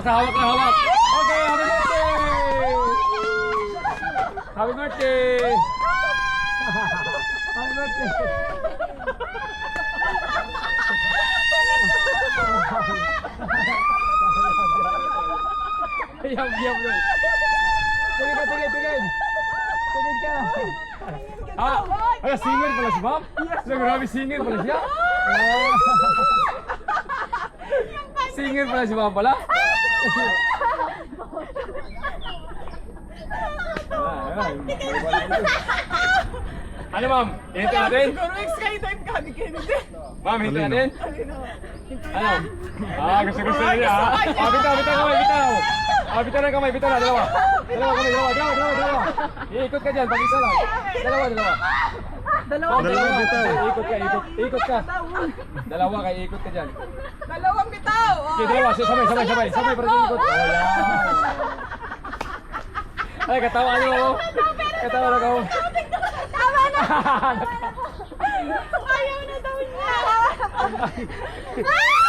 Basta hawak lang, hawak. Okay, happy birthday! Happy birthday! Happy birthday! Yam, bro. Tingin ka, tingin. Tingin ka. Ah, ay, singer pala si Ma'am? Grabe, singer pala siya? Singer pala si Ma'am pala? Ano Ma'am? Hintin natin? Siguro excited ka ni Kennedy. Ma'am, hintin natin? Ano? Gusto niya ah. Bitaw na kamay, bitaw na, dalawa. Dalawa. Iikot ka dyan, pag-isa lang. Dalawa. Dalawa bitaw. Ikot ka. Dalawa kayo, ikot ka dyan. Dalawang bitaw. Okay, dalawa, sabay, para ikot. Oh, yan. Ay, katawa niyo ako. Katawa na ako. Tama na. Ayaw na daw niya.